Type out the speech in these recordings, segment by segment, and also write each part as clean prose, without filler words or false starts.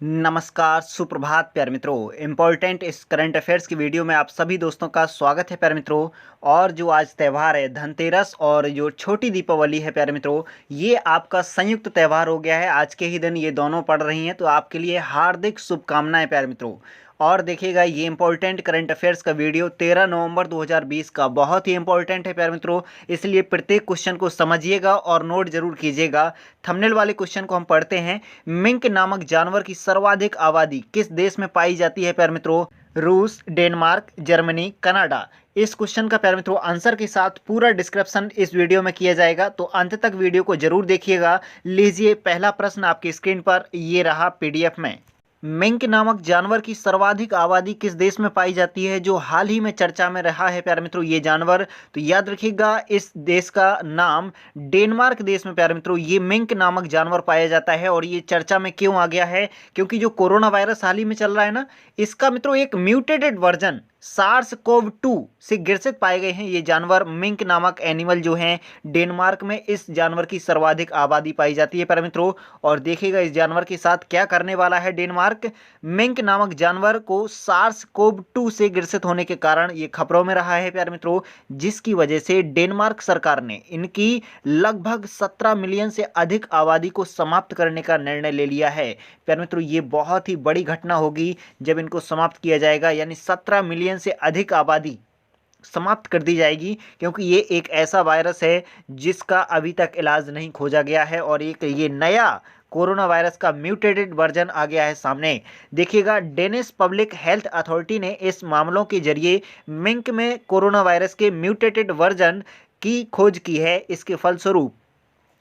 नमस्कार, सुप्रभात प्यारे मित्रों। इम्पोर्टेंट इस करंट अफेयर्स की वीडियो में आप सभी दोस्तों का स्वागत है प्यारे मित्रों। और जो आज त्यौहार है धनतेरस और जो छोटी दीपावली है प्यारे मित्रों, ये आपका संयुक्त त्यौहार हो गया है। आज के ही दिन ये दोनों पड़ रही हैं, तो आपके लिए हार्दिक शुभकामनाएं प्यारे मित्रों। और देखिएगा, ये इंपॉर्टेंट करंट अफेयर्स का वीडियो 13 नवंबर 2020 का बहुत ही इंपॉर्टेंट है प्यारे मित्रों। इसलिए प्रत्येक क्वेश्चन को समझिएगा और नोट जरूर कीजिएगा। थंबनेल वाले क्वेश्चन को हम पढ़ते हैं। मिंक नामक जानवर की सर्वाधिक आबादी किस देश में पाई जाती है प्यारे मित्रों? रूस, डेनमार्क, जर्मनी, कनाडा। इस क्वेश्चन का प्यारे मित्रों आंसर के साथ पूरा डिस्क्रिप्शन इस वीडियो में किया जाएगा, तो अंत तक वीडियो को जरूर देखिएगा। लीजिए, पहला प्रश्न आपकी स्क्रीन पर ये रहा पीडीएफ में। मिंक नामक जानवर की सर्वाधिक आबादी किस देश में पाई जाती है, जो हाल ही में चर्चा में रहा है प्यारे मित्रों ये जानवर? तो याद रखिएगा, इस देश का नाम डेनमार्क देश में प्यारे मित्रों ये मिंक नामक जानवर पाया जाता है। और ये चर्चा में क्यों आ गया है? क्योंकि जो कोरोना वायरस हाल ही में चल रहा है ना, इसका मित्रों एक म्यूटेटेड वर्जन सार्स कोव 2 से ग्रसित पाए गए हैं ये जानवर। मिंक नामक एनिमल जो हैं, डेनमार्क में इस जानवर की सर्वाधिक आबादी पाई जाती है प्यारे मित्रों। और देखिएगा, इस जानवर के साथ क्या करने वाला है डेनमार्क। मिंक नामक जानवर को सार्स कोव 2 से ग्रसित होने के कारण ये खबरों में रहा है प्यारे मित्रों, जिसकी वजह से डेनमार्क सरकार ने इनकी लगभग 17 मिलियन से अधिक आबादी को समाप्त करने का निर्णय ले लिया है प्यारे मित्रों। ये बहुत ही बड़ी घटना होगी जब इनको समाप्त किया जाएगा, यानी 17 मिलियन से अधिक आबादी समाप्त कर दी जाएगी। क्योंकि ये एक ऐसा वायरस है जिसका अभी तक इलाज नहीं खोजा गया है, और एक ये नया कोरोना वायरस का म्यूटेटेड वर्जन आ गया है सामने। देखिएगा, डेनिश पब्लिक हेल्थ अथॉरिटी ने इस मामलों के जरिए मिंक में कोरोना वायरस के म्यूटेटेड वर्जन की खोज की है। इसके फलस्वरूप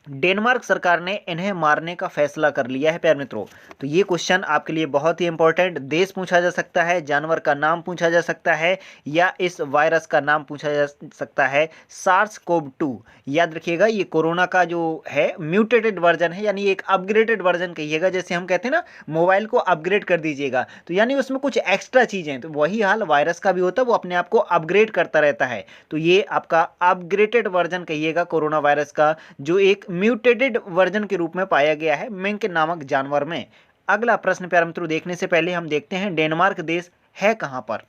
डेनमार्क सरकार ने इन्हें मारने का फैसला कर लिया है प्यारे मित्रों। तो ये क्वेश्चन आपके लिए बहुत ही इंपॉर्टेंट, देश पूछा जा सकता है, जानवर का नाम पूछा जा सकता है, या इस वायरस का नाम पूछा जा सकता है, सार्स कोव 2। याद रखिएगा, ये कोरोना का जो है म्यूटेटेड वर्जन है, यानी एक अपग्रेडेड वर्जन कहिएगा। जैसे हम कहते हैं ना, मोबाइल को अपग्रेड कर दीजिएगा, तो यानी उसमें कुछ एक्स्ट्रा चीज़ें हैं, तो वही हाल वायरस का भी होता है, वो अपने आप को अपग्रेड करता रहता है। तो ये आपका अपग्रेडेड वर्जन कहिएगा कोरोना वायरस का, जो एक म्यूटेटेड वर्जन के रूप में पाया गया है मिंक नामक जानवर में। अगला प्रश्न प्यारे मित्रों देखने से पहले हम देखते हैं डेनमार्क देश है कहां पर।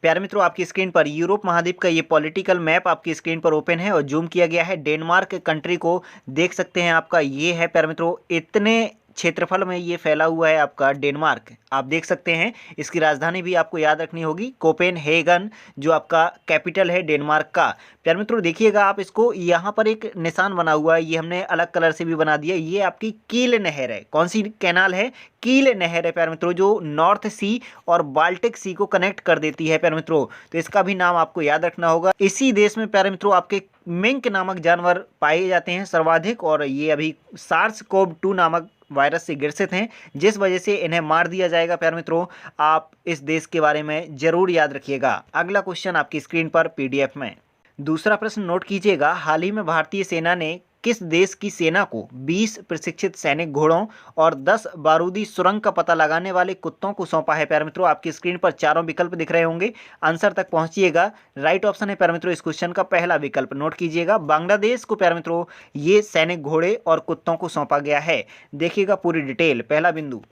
प्यारे मित्रों, आपकी स्क्रीन पर यूरोप महाद्वीप का ये पॉलिटिकल मैप आपकी स्क्रीन पर ओपन है और जूम किया गया है। डेनमार्क कंट्री को देख सकते हैं, आपका ये है प्यारे मित्रों, इतने क्षेत्रफल में ये फैला हुआ है आपका डेनमार्क, आप देख सकते हैं। इसकी राजधानी भी आपको याद रखनी होगी, कोपेनहेगन, जो आपका कैपिटल है डेनमार्क का। प्यारे मित्रों देखिएगा, आप इसको यहाँ पर एक निशान बना हुआ है, ये हमने अलग कलर से भी बना दिया। ये आपकी कील नहर है। कौन सी कैनाल है? कील नहर है प्यारे मित्रों, जो नॉर्थ सी और बाल्टिक सी को कनेक्ट कर देती है प्यारे मित्रों। तो इसका भी नाम आपको याद रखना होगा। इसी देश में प्यारे मित्रों आपके मिंक नामक जानवर पाए जाते हैं सर्वाधिक, और ये अभी सार्स कोव 2 नामक वायरस से ग्रसित हैं, जिस वजह से इन्हें मार दिया जाएगा प्यारे मित्रों। आप इस देश के बारे में जरूर याद रखिएगा। अगला क्वेश्चन आपकी स्क्रीन पर पीडीएफ में। दूसरा प्रश्न नोट कीजिएगा, हाल ही में भारतीय सेना ने किस देश की सेना को 20 प्रशिक्षित सैनिक घोड़ों और 10 बारूदी सुरंग का पता लगाने वाले कुत्तों को सौंपा है? प्यारे मित्रों आपकी स्क्रीन पर चारों विकल्प दिख रहे होंगे, आंसर तक पहुंचिएगा। राइट ऑप्शन है प्यारे मित्रों इस क्वेश्चन का पहला विकल्प, नोट कीजिएगा। बांग्लादेश को प्यारे मित्रों ये सैनिक घोड़े और कुत्तों को सौंपा गया है। देखिएगा पूरी डिटेल। पहला बिंदु,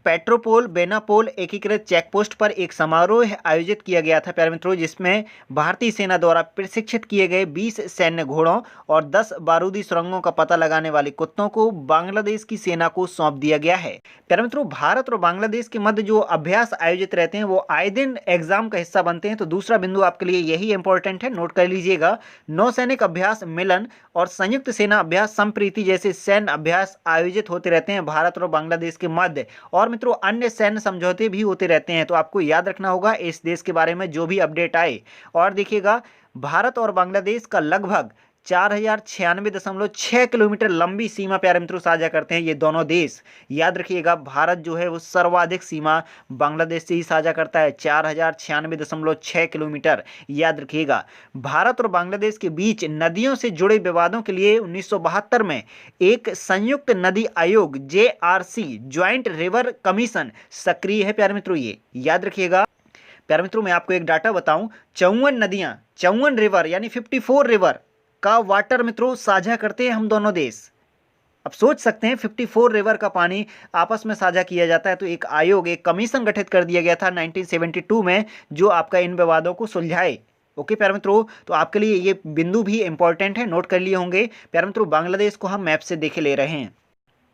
पेट्रोपोल बेनापोल एकीकृत चेकपोस्ट पर एक समारोह आयोजित किया गया था प्यारे मित्रों, जिसमें भारतीय सेना द्वारा प्रशिक्षित किए गए 20 सैन्य घोड़ों और 10 बारूदी सुरंगों का पता लगाने वाले कुत्तों को बांग्लादेश की सेना को सौंप दिया गया है। प्यारे मित्रों, भारत और बांग्लादेश के मध्य जो अभ्यास आयोजित रहते हैं वो आए दिन एग्जाम का हिस्सा बनते हैं। तो दूसरा बिंदु आपके लिए यही इंपॉर्टेंट है, नोट कर लीजिएगा। नौसैनिक अभ्यास मिलन और संयुक्त सेना अभ्यास संप्रीति जैसे सैन्य अभ्यास आयोजित होते रहते हैं भारत और बांग्लादेश के मध्य, और मित्रों अन्य सैन्य समझौते भी होते रहते हैं। तो आपको याद रखना होगा इस देश के बारे में जो भी अपडेट आए। और देखिएगा, भारत और बांग्लादेश का लगभग 4096.6 किलोमीटर लंबी सीमा प्यारे मित्रों साझा करते हैं ये दोनों देश। याद रखिएगा, भारत जो है वो सर्वाधिक सीमा बांग्लादेश से ही साझा करता है, 4096.6 किलोमीटर। याद रखिएगा, भारत और बांग्लादेश के बीच नदियों से जुड़े विवादों के लिए 1972 में एक संयुक्त नदी आयोग JRC ज्वाइंट रिवर कमीशन सक्रिय है प्यारे मित्रों। ये याद रखिएगा। प्यारे मित्रों, मैं आपको एक डाटा बताऊं, 54 नदियां, 54 रिवर यानी 54 रिवर का वाटर मित्रों साझा करते हैं हम दोनों देश। अब सोच सकते हैं 54 रिवर का पानी आपस में साझा किया जाता है, तो एक आयोग, एक कमीशन गठित कर दिया गया था 1972 में, जो आपका इन विवादों को सुलझाए। ओके प्यारे मित्रों, तो आपके लिए ये बिंदु भी इंपॉर्टेंट है, नोट कर लिए होंगे। प्यारे मित्रों, बांग्लादेश को हम मैप से देखे ले रहे हैं।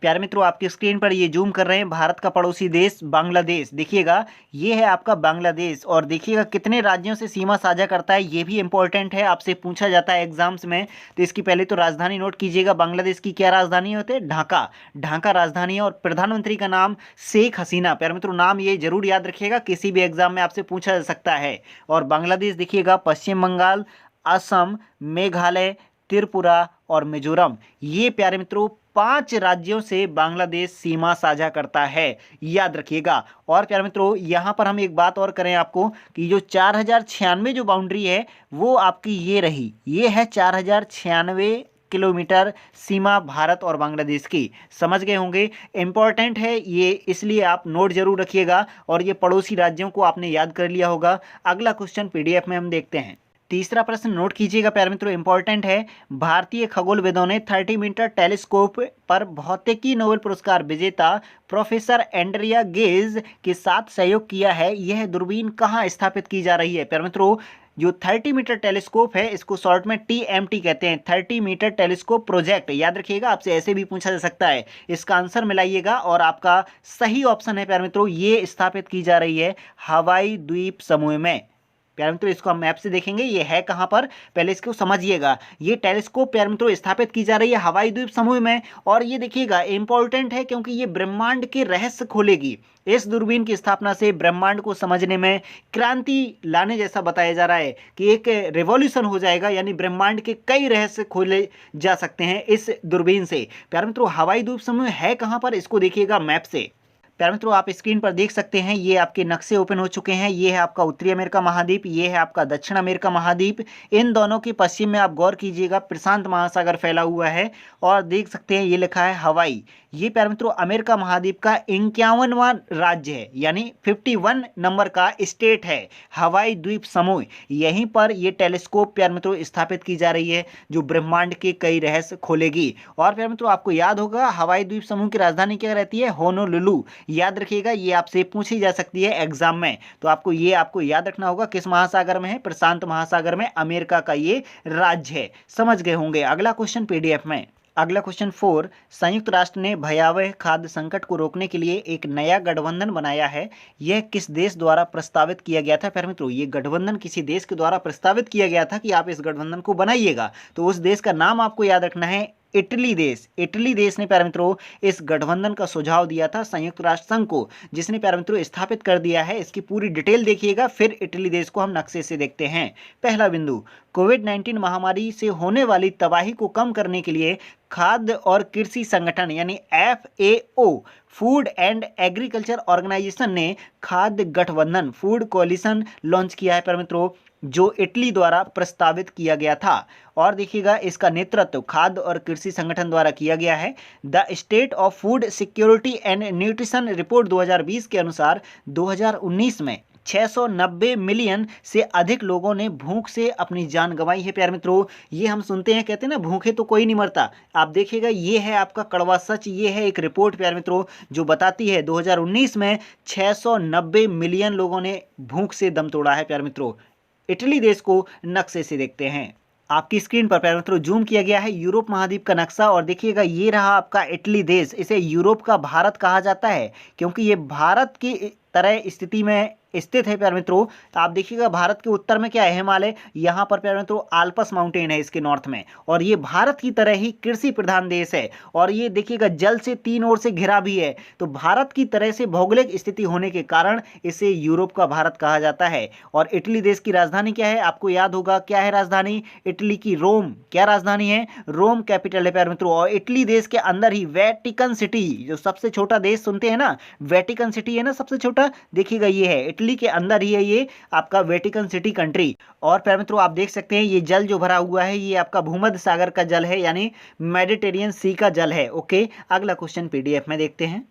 प्यारे मित्रों, आपकी स्क्रीन पर ये जूम कर रहे हैं, भारत का पड़ोसी देश बांग्लादेश, देखिएगा ये है आपका बांग्लादेश। और देखिएगा कितने राज्यों से सीमा साझा करता है, ये भी इंपॉर्टेंट है, आपसे पूछा जाता है एग्जाम्स में। तो इसकी पहले तो राजधानी नोट कीजिएगा, बांग्लादेश की क्या राजधानी होती है? ढाका। ढाका राजधानी है। और प्रधानमंत्री का नाम शेख हसीना। प्यारे मित्रों, नाम ये जरूर याद रखिएगा, किसी भी एग्जाम में आपसे पूछा जा सकता है। और बांग्लादेश देखिएगा पश्चिम बंगाल, असम, मेघालय, त्रिपुरा और मिजोरम, ये प्यारे मित्रों 5 राज्यों से बांग्लादेश सीमा साझा करता है, याद रखिएगा। और प्यारे मित्रों, यहाँ पर हम एक बात और करें आपको कि जो 4096 जो बाउंड्री है वो आपकी ये रही, ये है 4096 किलोमीटर सीमा भारत और बांग्लादेश की। समझ गए होंगे, इंपॉर्टेंट है ये, इसलिए आप नोट जरूर रखिएगा। और ये पड़ोसी राज्यों को आपने याद कर लिया होगा। अगला क्वेश्चन पीडीएफ में हम देखते हैं। तीसरा प्रश्न नोट कीजिएगा प्यारे मित्रों, इंपॉर्टेंट है। भारतीय खगोलविदों ने 30 मीटर टेलीस्कोप पर भौतिकी नोबेल पुरस्कार विजेता प्रोफेसर एंड्रिया गेज के साथ सहयोग किया है। यह दूरबीन कहाँ स्थापित की जा रही है? प्यारे मित्रों, जो 30 मीटर टेलीस्कोप है इसको शॉर्ट में TMT कहते हैं, 30 मीटर टेलीस्कोप प्रोजेक्ट, याद रखिएगा, आपसे ऐसे भी पूछा जा सकता है। इसका आंसर मिलाइएगा और आपका सही ऑप्शन है प्यारे मित्रों, ये स्थापित की जा रही है हवाई द्वीप समूह में। प्यारे मित्रों, इसको हम मैप से देखेंगे, ये है कहाँ पर, पहले इसको समझिएगा। ये टेलीस्कोप प्यारे मित्रों स्थापित की जा रही है हवाई द्वीप समूह में। और ये देखिएगा इंपॉर्टेंट है क्योंकि ये ब्रह्मांड के रहस्य खोलेगी। इस दूरबीन की स्थापना से ब्रह्मांड को समझने में क्रांति लाने जैसा बताया जा रहा है कि एक रिवॉल्यूशन हो जाएगा, यानी ब्रह्मांड के कई रहस्य खोले जा सकते हैं इस दूरबीन से। प्यारे मित्रों, हवाई द्वीप समूह है कहाँ पर, इसको देखिएगा मैप से। प्यारे मित्रों, आप स्क्रीन पर देख सकते हैं, ये आपके नक्शे ओपन हो चुके हैं। ये है आपका उत्तरी अमेरिका महाद्वीप, ये है आपका दक्षिण अमेरिका महाद्वीप। इन दोनों के पश्चिम में आप गौर कीजिएगा प्रशांत महासागर फैला हुआ है। और देख सकते हैं ये लिखा है हवाई। ये प्यारे मित्रों अमेरिका महाद्वीप का 51वां राज्य है, यानी 51 नंबर का स्टेट है हवाई द्वीप समूह। यहीं पर ये टेलीस्कोप प्यारे मित्रों स्थापित की जा रही है, जो ब्रह्मांड के कई रहस्य खोलेगी। और प्यारे मित्रों, आपको याद होगा हवाई द्वीप समूह की राजधानी क्या रहती है? होनोलुलु, याद रखिएगा, ये आपसे पूछी जा सकती है एग्जाम में। तो आपको याद रखना होगा किस महासागर में है? प्रशांत महासागर में अमेरिका का ये राज्य है। समझ गए होंगे। अगला क्वेश्चन पीडीएफ में। अगला क्वेश्चन 4, संयुक्त राष्ट्र ने भयावह खाद्य संकट को रोकने के लिए एक नया गठबंधन बनाया है। यह किस देश द्वारा प्रस्तावित किया गया था? प्यारे मित्रों, ये गठबंधन किसी देश के द्वारा प्रस्तावित किया गया था कि आप इस गठबंधन को बनाइएगा। तो उस देश का नाम आपको याद रखना है, इटली देश। इटली देश ने प्यारे मित्रों इस गठबंधन का सुझाव दिया था संयुक्त राष्ट्र संघ को, जिसने प्यारे मित्रों स्थापित कर दिया है। इसकी पूरी डिटेल देखिएगा, फिर इटली देश को हम नक्शे से देखते हैं। पहला बिंदु, कोविड-19 महामारी से होने वाली तबाही को कम करने के लिए खाद्य और कृषि संगठन यानी FAO, food and agriculture organisation ने खाद्य गठबंधन फूड कोalition लॉन्च किया है प्यारे मित्रों, जो इटली द्वारा प्रस्तावित किया गया था। और देखिएगा इसका नेतृत्व खाद्य और कृषि संगठन द्वारा किया गया है। The state of food security and nutrition report 2020 के अनुसार 2019 में 690 मिलियन से अधिक लोगों ने भूख से अपनी जान गंवाई है। प्यारे मित्रों, ये हम सुनते हैं, कहते हैं ना भूखे तो कोई नहीं मरता। आप देखिएगा ये है आपका कड़वा सच, ये है एक रिपोर्ट प्यारे मित्रों जो बताती है 2019 में 690 मिलियन लोगों ने भूख से दम तोड़ा है। प्यारे मित्रों, इटली देश को नक्शे से देखते हैं। आपकी स्क्रीन पर प्यारे मित्रों जूम किया गया है यूरोप महाद्वीप का नक्शा। और देखिएगा ये रहा आपका इटली देश। इसे यूरोप का भारत कहा जाता है क्योंकि ये भारत की तरह स्थिति में स्थित है। प्यारे मित्रों, आप देखिएगा भारत के उत्तर में क्या है? हिमालय। यहाँ पर प्यारे मित्रों आल्पस माउंटेन है इसके नॉर्थ में। और ये भारत की तरह ही कृषि प्रधान देश है। और ये देखिएगा जल से तीन ओर से घिरा भी है। तो भारत की तरह से भौगोलिक स्थिति होने के कारण इसे यूरोप का भारत कहा जाता है। और इटली देश की राजधानी क्या है? आपको याद होगा क्या है राजधानी इटली की? रोम। क्या राजधानी है? रोम कैपिटल है प्यारे मित्रों। और इटली देश के अंदर ही वेटिकन सिटी, जो सबसे छोटा देश सुनते हैं ना, वेटिकन सिटी है ना सबसे छोटा, देखिएगा ये है इटली के अंदर ही है ये आपका वेटिकन सिटी कंट्री। और प्यारे मित्रों आप देख सकते हैं ये जल जो भरा हुआ है ये आपका भूमध्य सागर का जल है, यानी मेडिटेरियन सी का जल है। ओके, अगला क्वेश्चन पीडीएफ में देखते हैं।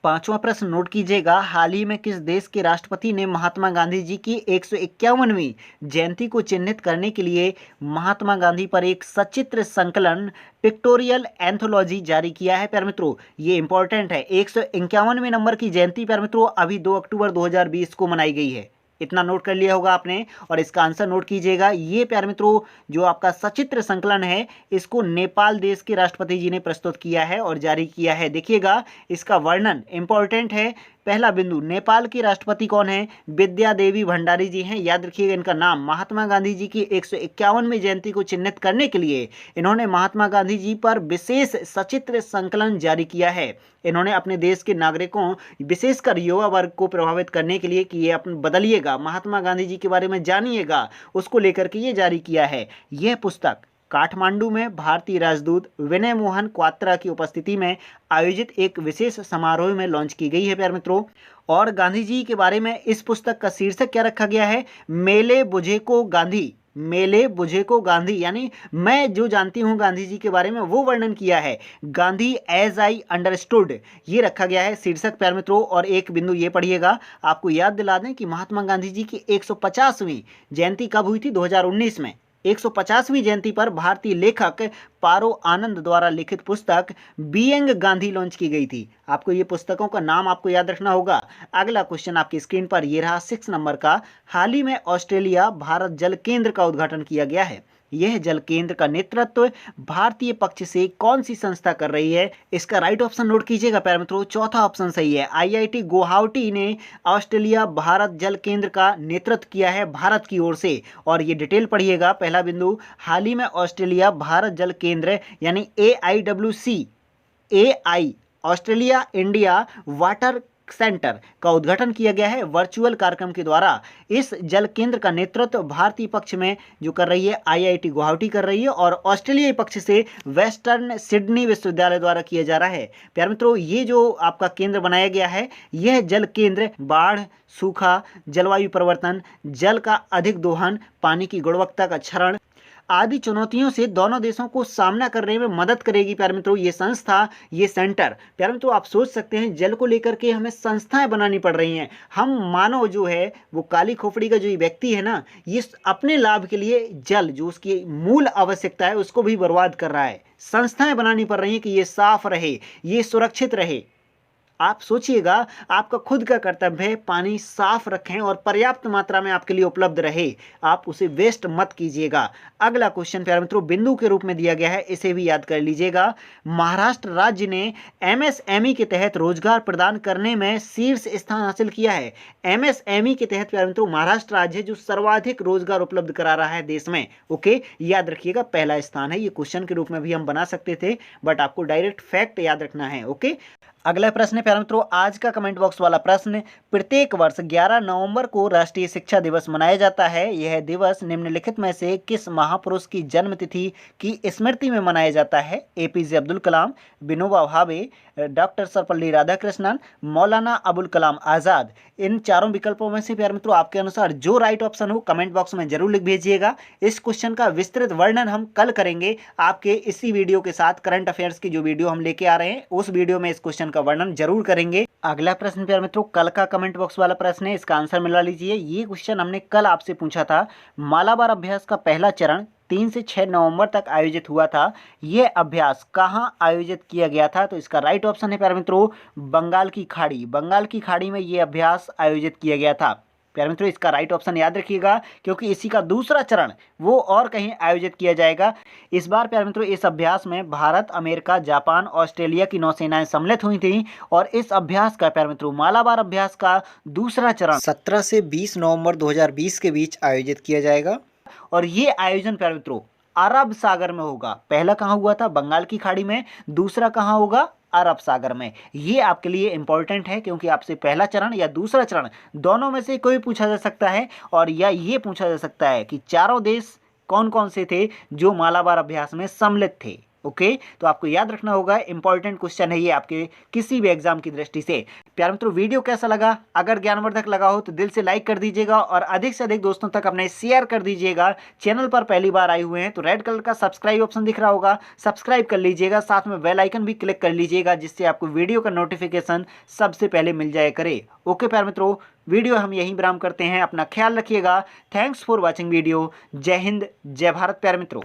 पांचवा प्रश्न नोट कीजिएगा, हाल ही में किस देश के राष्ट्रपति ने महात्मा गांधी जी की 151वीं जयंती को चिन्हित करने के लिए महात्मा गांधी पर एक सचित्र संकलन पिक्टोरियल एंथोलॉजी जारी किया है? प्यारे मित्रों, ये इंपॉर्टेंट है। 151वें नंबर की जयंती प्यारे मित्रों अभी 2 अक्टूबर 2020 को मनाई गई है। इतना नोट कर लिया होगा आपने, और इसका आंसर नोट कीजिएगा। ये प्यारे मित्रों जो आपका सचित्र संकलन है, इसको नेपाल देश के राष्ट्रपति जी ने प्रस्तुत किया है और जारी किया है। देखिएगा इसका वर्णन इंपॉर्टेंट है। पहला बिंदु, नेपाल के राष्ट्रपति कौन है? विद्या देवी भंडारी जी हैं। याद रखिएगा इनका नाम। महात्मा गांधी जी की 151वीं जयंती को चिन्हित करने के लिए इन्होंने महात्मा गांधी जी पर विशेष सचित्र संकलन जारी किया है। इन्होंने अपने देश के नागरिकों, विशेषकर युवा वर्ग को प्रभावित करने के लिए कि ये अपन बदलिएगा, महात्मा गांधी जी के बारे में जानिएगा, उसको लेकर के ये जारी किया है। यह पुस्तक काठमांडू में भारतीय राजदूत विनय मोहन क्वात्रा की उपस्थिति में आयोजित एक विशेष समारोह में लॉन्च की गई है प्यारे मित्रों। और गांधी जी के बारे में इस पुस्तक का शीर्षक क्या रखा गया है? मेले बुझे को गांधी। मेले बुझे को गांधी, यानी मैं जो जानती हूं गांधी जी के बारे में वो वर्णन किया है। गांधी एज आई अंडरस्टूड, ये रखा गया है शीर्षक प्यारे मित्रों। और एक बिंदु ये पढ़िएगा, आपको याद दिला दें कि महात्मा गांधी जी की 150वीं जयंती कब हुई थी? 2019 में। 150वीं जयंती पर भारतीय लेखक पारो आनंद द्वारा लिखित पुस्तक बीइंग गांधी लॉन्च की गई थी। आपको ये पुस्तकों का नाम आपको याद रखना होगा। अगला क्वेश्चन आपकी स्क्रीन पर ये रहा 6 नंबर का। हाल ही में ऑस्ट्रेलिया भारत जल केंद्र का उद्घाटन किया गया है। यह जल केंद्र का नेतृत्व भारतीय पक्ष से कौन सी संस्था कर रही है? इसका राइट ऑप्शन नोट कीजिएगा प्यारे मित्रों, चौथा ऑप्शन सही है। आईआईटी गुवाहाटी ने ऑस्ट्रेलिया भारत जल केंद्र का नेतृत्व किया है भारत की ओर से। और ये डिटेल पढ़िएगा। पहला बिंदु, हाल ही में ऑस्ट्रेलिया भारत जल केंद्र यानी AIWC Australia India water centre का उद्घाटन किया गया है वर्चुअल कार्यक्रम के द्वारा। इस जल केंद्र का नेतृत्व भारतीय पक्ष में जो कर रही है आईआईटी गुवाहाटी कर रही है, और ऑस्ट्रेलियाई पक्ष से वेस्टर्न सिडनी विश्वविद्यालय द्वारा किया जा रहा है। प्यारे मित्रों, ये जो आपका केंद्र बनाया गया है, यह जल केंद्र बाढ़, सूखा, जलवायु परिवर्तन, जल का अधिक दोहन, पानी की गुणवत्ता का क्षरण आदि चुनौतियों से दोनों देशों को सामना करने में मदद करेगी। प्यारे मित्रों, ये संस्था, ये सेंटर, प्यारे मित्रों आप सोच सकते हैं जल को लेकर के हमें संस्थाएं बनानी पड़ रही हैं। हम मानव जो है वो काली खोपड़ी का जो व्यक्ति है ना, ये अपने लाभ के लिए जल जो उसकी मूल आवश्यकता है उसको भी बर्बाद कर रहा है। संस्थाएं बनानी पड़ रही हैं कि ये साफ रहे, ये सुरक्षित रहे। आप सोचिएगा, आपका खुद का कर्तव्य है पानी साफ रखें और पर्याप्त मात्रा में आपके लिए उपलब्ध रहे, आप उसे वेस्ट मत कीजिएगा। अगला क्वेश्चन प्यारे मित्रों बिंदु के रूप में दिया गया है, इसे भी याद कर लीजिएगा। महाराष्ट्र राज्य ने MSME के तहत रोजगार प्रदान करने में शीर्ष स्थान हासिल किया है। MSME के तहत प्यारे मित्रों महाराष्ट्र राज्य है जो सर्वाधिक रोजगार उपलब्ध करा रहा है देश में। ओके, याद रखिएगा पहला स्थान है। ये क्वेश्चन के रूप में भी हम बना सकते थे, बट आपको डायरेक्ट फैक्ट याद रखना है। ओके, अगला प्रश्न है प्यारे मित्रों आज का कमेंट बॉक्स वाला प्रश्न। प्रत्येक वर्ष 11 नवंबर को राष्ट्रीय शिक्षा दिवस मनाया जाता है। यह दिवस निम्नलिखित में से किस महापुरुष की जन्मतिथि की स्मृति में मनाया जाता है? APJ Abdul Kalam, Vinoba Bhave, doctor Sarvepalli Radhakrishnan, Maulana Abul Kalam Azad. इन चारों विकल्पों में से प्यारे मित्रों आपके अनुसार जो राइट ऑप्शन हो कमेंट बॉक्स में जरूर लिख भेजिएगा। इस क्वेश्चन का विस्तृत वर्णन हम कल करेंगे आपके इसी वीडियो के साथ। करंट अफेयर्स की जो वीडियो हम लेके आ रहे हैं उस वीडियो में इस क्वेश्चन का वर्णन जरूर करेंगे। अगला प्रश्न प्यारे मित्रों कल का कमेंट बॉक्स वाला प्रश्न है, इसका आंसर मिलवा लीजिए। ये क्वेश्चन हमने कल आपसे पूछा था। मालाबार अभ्यास का पहला चरण 3 से 6 नवंबर तक आयोजित हुआ था। यह अभ्यास कहाँ आयोजित किया गया था? तो इसका राइट ऑप्शन है प्यारे मित्रों बंगाल की खाड़ी। बंगाल की खाड़ी में यह अभ्यास आयोजित किया गया था। प्यारे मित्रों इसका राइट ऑप्शन याद रखिएगा, क्योंकि इसी का दूसरा चरण वो और कहीं आयोजित किया जाएगा। इस बार प्यारे मित्रों इस अभ्यास में भारत, अमेरिका, जापान, ऑस्ट्रेलिया की नौसेनाएं सम्मिलित हुई थी। और इस अभ्यास का प्यारे मित्रों मालाबार अभ्यास का दूसरा चरण 17 से 20 नवंबर 2020 के बीच आयोजित किया जाएगा। और ये आयोजन प्यारे मित्रों अरब सागर में होगा। पहला कहाँ हुआ था? बंगाल की खाड़ी में। दूसरा कहाँ होगा? अरब सागर में। ये आपके लिए इंपॉर्टेंट है, क्योंकि आपसे पहला चरण या दूसरा चरण दोनों में से कोई पूछा जा सकता है। और या ये पूछा जा सकता है कि चारों देश कौन कौन से थे जो मालाबार अभ्यास में सम्मिलित थे। ओके, तो आपको याद रखना होगा, इंपॉर्टेंट क्वेश्चन है ये आपके किसी भी एग्जाम की दृष्टि से। प्यारे मित्रों, वीडियो कैसा लगा? अगर ज्ञानवर्धक लगा हो तो दिल से लाइक कर दीजिएगा और अधिक से अधिक दोस्तों तक अपने शेयर कर दीजिएगा। चैनल पर पहली बार आए हुए हैं तो रेड कलर का सब्सक्राइब ऑप्शन दिख रहा होगा, सब्सक्राइब कर लीजिएगा, साथ में बेल आइकन भी क्लिक कर लीजिएगा, जिससे आपको वीडियो का नोटिफिकेशन सबसे पहले मिल जाया करे। ओके प्यारे मित्रों, वीडियो हम यहीं विराम करते हैं। अपना ख्याल रखिएगा। Thanks for watching video. जय हिंद, जय भारत प्यारे मित्रों।